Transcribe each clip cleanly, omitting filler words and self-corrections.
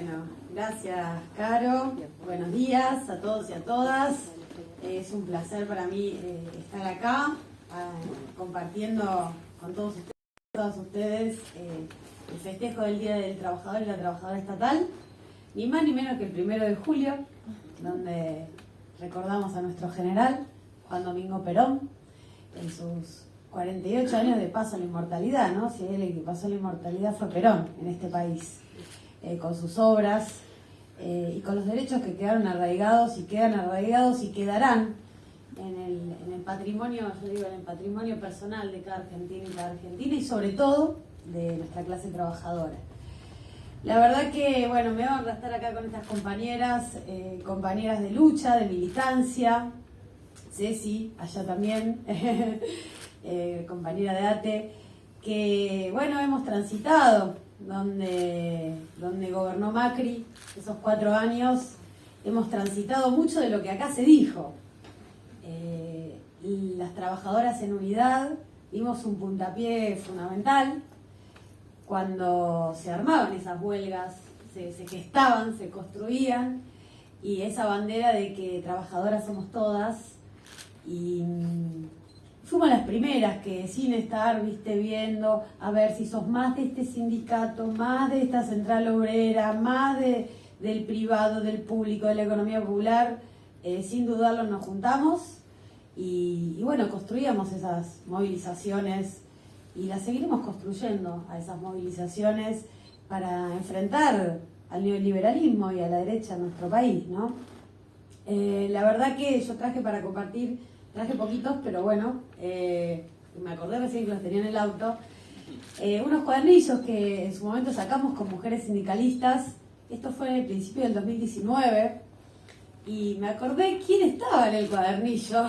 Bueno, gracias, Caro. Buenos días a todos y a todas. Es un placer para mí estar acá compartiendo con todos ustedes el festejo del Día del Trabajador y la Trabajadora Estatal, ni más ni menos que el 1 de julio, donde recordamos a nuestro general, Juan Domingo Perón, en sus 48 años de paso a la inmortalidad, ¿no? Si él el que pasó a la inmortalidad fue Perón en este país, con sus obras y con los derechos que quedaron arraigados y quedan arraigados y quedarán en el patrimonio, yo digo, en el patrimonio personal de cada argentino y cada argentina, y sobre todo de nuestra clase trabajadora. La verdad que, bueno, me va a estar acá con estas compañeras, compañeras de lucha, de militancia, Ceci, allá también, compañera de ATE, que, bueno, hemos transitado donde gobernó Macri, esos 4 años, hemos transitado mucho de lo que acá se dijo. Las trabajadoras en unidad dimos un puntapié fundamental cuando se armaban esas huelgas, se gestaban, se construían, y esa bandera de que trabajadoras somos todas, y fuimos las primeras que, sin estar, viendo a ver si sos más de este sindicato, más de esta central obrera, más del privado, del público, de la economía popular, sin dudarlo nos juntamos y bueno, construíamos esas movilizaciones y las seguiremos construyendo, a esas movilizaciones, para enfrentar al neoliberalismo y a la derecha en nuestro país, ¿no? La verdad que yo traje para compartir, traje poquitos, pero bueno, me acordé recién que los tenía en el auto, unos cuadernillos que en su momento sacamos con mujeres sindicalistas. Esto fue en el principio del 2019, y me acordé quién estaba en el cuadernillo.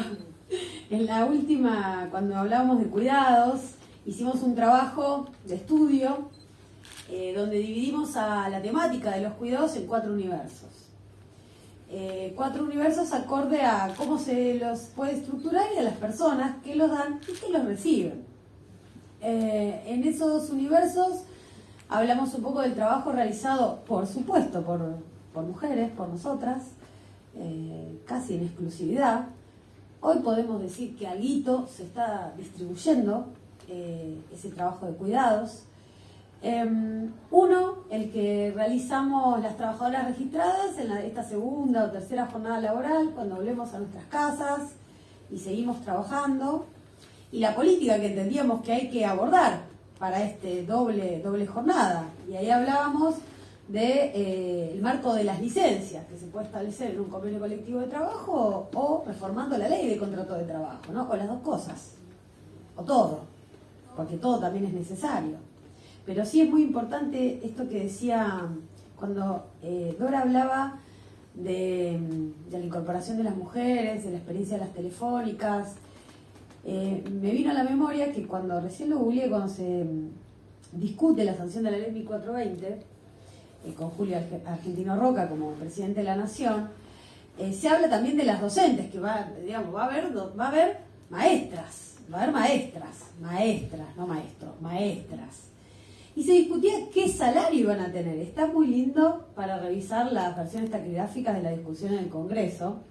En la última, cuando hablábamos de cuidados, hicimos un trabajo de estudio donde dividimos a la temática de los cuidados en 4 universos. 4 universos acorde a cómo se los puede estructurar y a las personas que los dan y que los reciben. En esos universos hablamos un poco del trabajo realizado, por supuesto, por mujeres, por nosotras, casi en exclusividad. Hoy podemos decir que alguito se está distribuyendo ese trabajo de cuidados. Uno, el que realizamos las trabajadoras registradas en esta segunda o tercera jornada laboral, cuando volvemos a nuestras casas y seguimos trabajando, y la política que entendíamos que hay que abordar para este doble jornada. Y ahí hablábamos del marco de las licencias que se puede establecer en un convenio colectivo de trabajo o reformando la ley de contrato de trabajo, ¿no? O las dos cosas, o todo, porque todo también es necesario. Pero sí es muy importante esto que decía cuando Dora hablaba de la incorporación de las mujeres, de la experiencia de las telefónicas. Me vino a la memoria que cuando recién lo googleé, cuando se discute la sanción de la ley 1420, con Julio Argentino Roca como presidente de la Nación, se habla también de las docentes, que va a haber maestras, no maestros, maestras. Y se discutía qué salario iban a tener. Está muy lindo para revisar las versiones taquigráficas de la discusión en el Congreso.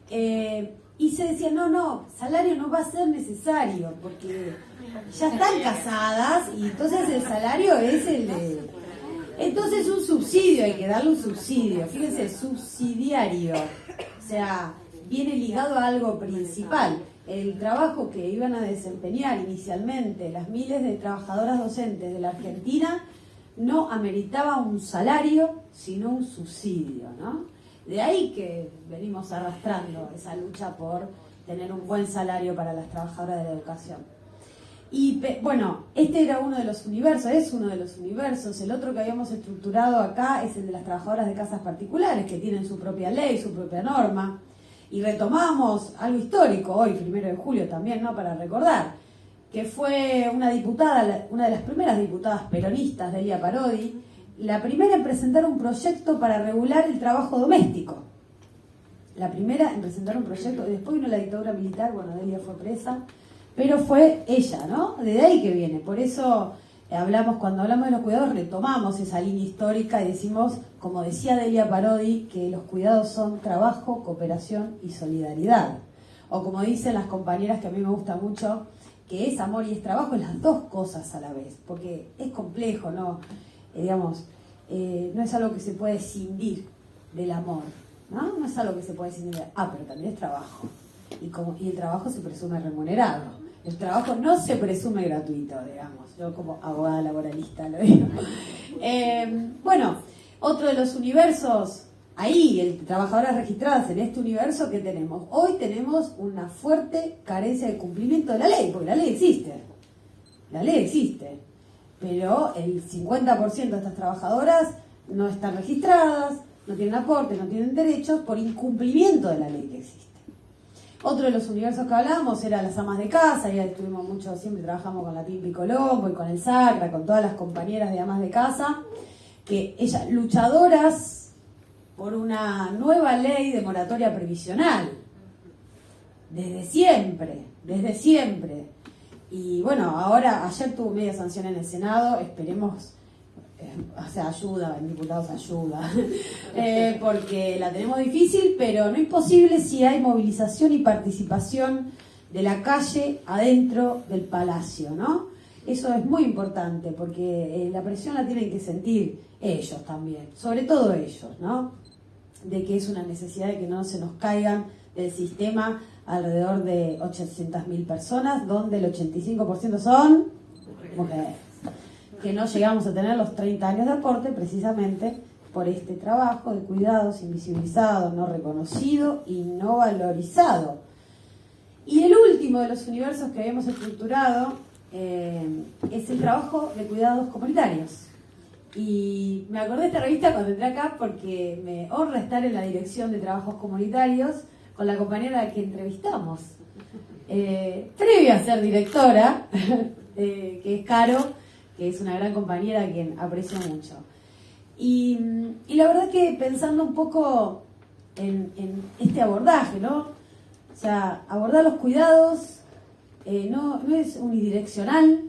Y se decía, no, salario no va a ser necesario, porque ya están casadas y entonces el salario es el de... Entonces un subsidio, hay que darle un subsidio, fíjense, subsidiario, o sea, viene ligado a algo principal. El trabajo que iban a desempeñar inicialmente las miles de trabajadoras docentes de la Argentina no ameritaba un salario, sino un subsidio, ¿no? De ahí que venimos arrastrando esa lucha por tener un buen salario para las trabajadoras de la educación. Y bueno, este era uno de los universos, es uno de los universos. El otro que habíamos estructurado acá es el de las trabajadoras de casas particulares, que tienen su propia ley, su propia norma. Y retomamos algo histórico hoy, 1 de julio también, ¿no? Para recordar, que fue una diputada, una de las primeras diputadas peronistas, Delia Parodi, la primera en presentar un proyecto para regular el trabajo doméstico. La primera en presentar un proyecto, y después vino la dictadura militar, bueno, Delia fue presa, pero fue ella, ¿no? De ahí que viene. Por eso cuando hablamos de los cuidados, retomamos esa línea histórica y decimos, como decía Delia Parodi, que los cuidados son trabajo, cooperación y solidaridad. O como dicen las compañeras, que a mí me gusta mucho, que es amor y es trabajo, es las dos cosas a la vez, porque es complejo, ¿no? No es algo que se puede escindir del amor, ¿no? No es algo que se puede escindir pero también es trabajo. Y el trabajo se presume remunerado. El trabajo no se presume gratuito, digamos. Yo como abogada laboralista lo digo. Bueno, otro de los universos, ahí, trabajadoras registradas en este universo que tenemos. Hoy tenemos una fuerte carencia de cumplimiento de la ley, porque la ley existe. La ley existe. Pero el 50% de estas trabajadoras no están registradas, no tienen aporte, no tienen derechos por incumplimiento de la ley que existe. Otro de los universos que hablábamos era las amas de casa, y ahí estuvimos mucho, siempre trabajamos con la Pimpi Colombo y con el Sacra, con todas las compañeras de amas de casa, que ellas, luchadoras por una nueva ley de moratoria previsional, desde siempre. Y bueno, ayer tuvo media sanción en el Senado, esperemos, ayuda, en diputados ayuda, porque la tenemos difícil, pero no imposible si hay movilización y participación de la calle adentro del palacio, ¿no? Eso es muy importante, porque la presión la tienen que sentir ellos también, sobre todo ellos, ¿no? De que es una necesidad de que no se nos caigan del sistema alrededor de 800.000 personas, donde el 85% son mujeres. Que no llegamos a tener los 30 años de aporte precisamente por este trabajo de cuidados invisibilizado, no reconocido y no valorizado. Y el último de los universos que habíamos estructurado es el trabajo de cuidados comunitarios. Y me acordé de esta revista cuando entré acá porque me honra estar en la dirección de trabajos comunitarios con la compañera a la que entrevistamos. Previa a ser directora, que es Caro, que es una gran compañera a quien aprecio mucho. Y la verdad que pensando un poco en este abordaje, ¿no? O sea, abordar los cuidados no es unidireccional,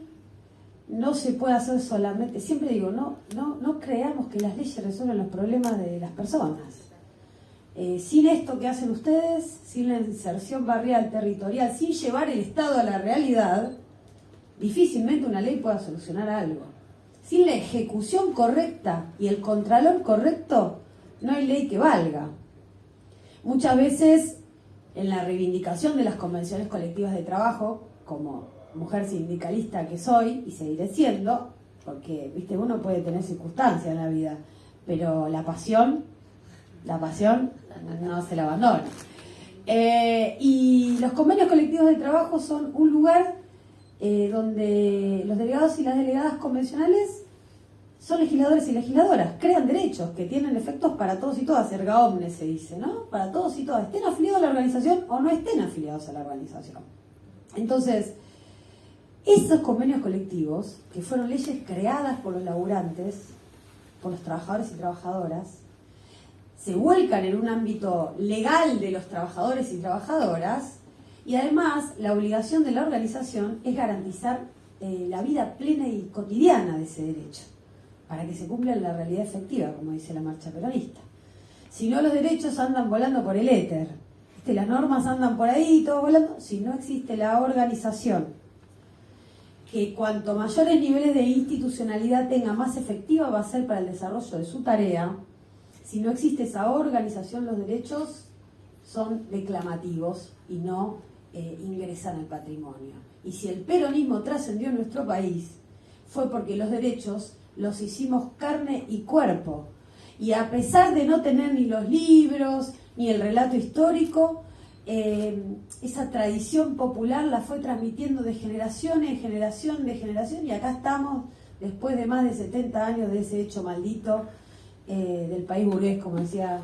no se puede hacer solamente, siempre digo, no creamos que las leyes resuelven los problemas de las personas. Sin esto que hacen ustedes, sin la inserción barrial territorial, sin llevar el Estado a la realidad, difícilmente una ley pueda solucionar algo. Sin la ejecución correcta y el contralor correcto, no hay ley que valga. Muchas veces, en la reivindicación de las convenciones colectivas de trabajo, como mujer sindicalista que soy, y seguiré siendo, porque, viste, uno puede tener circunstancias en la vida, pero la pasión no se la abandona. Y los convenios colectivos de trabajo son un lugar donde los delegados y las delegadas convencionales son legisladores y legisladoras, crean derechos que tienen efectos para todos y todas, erga omnes se dice, ¿no? Para todos y todas, estén afiliados a la organización o no estén afiliados a la organización. Entonces, esos convenios colectivos, que fueron leyes creadas por los laburantes, por los trabajadores y trabajadoras, se vuelcan en un ámbito legal de los trabajadores y trabajadoras, y además la obligación de la organización es garantizar la vida plena y cotidiana de ese derecho, para que se cumpla en la realidad efectiva, como dice la marcha peronista. Si no, los derechos andan volando por el éter. Las normas andan por ahí, todo volando, si no existe la organización, que cuanto mayores niveles de institucionalidad tenga, más efectiva va a ser para el desarrollo de su tarea. Si no existe esa organización, los derechos son declamativos y no ingresan al patrimonio. Y si el peronismo trascendió en nuestro país, fue porque los derechos los hicimos carne y cuerpo. Y a pesar de no tener ni los libros, ni el relato histórico, esa tradición popular la fue transmitiendo de generación en generación, y acá estamos, después de más de 70 años de ese hecho maldito del país burgués, como decía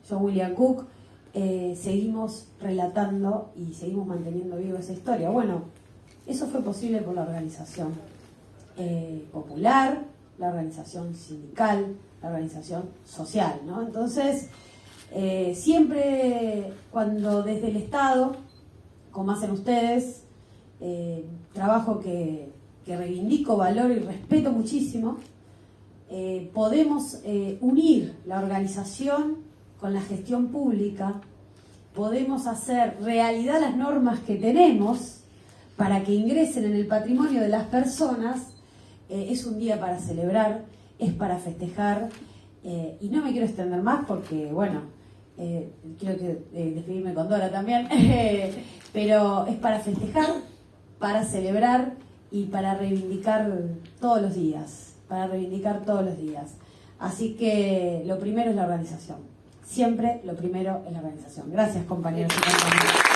John William Cook, seguimos relatando y seguimos manteniendo viva esa historia. Bueno, eso fue posible por la organización popular, la organización sindical, la organización social, ¿no? Entonces, siempre cuando desde el Estado, como hacen ustedes, trabajo que que reivindico, valoro y respeto muchísimo, podemos unir la organización con la gestión pública, podemos hacer realidad las normas que tenemos para que ingresen en el patrimonio de las personas. Es un día para celebrar, es para festejar, y no me quiero extender más porque, bueno, quiero despedirme con Dora también, pero es para festejar, para celebrar y para reivindicar todos los días, Así que lo primero es la organización. Siempre lo primero es la organización. Gracias, compañeros y compañeras.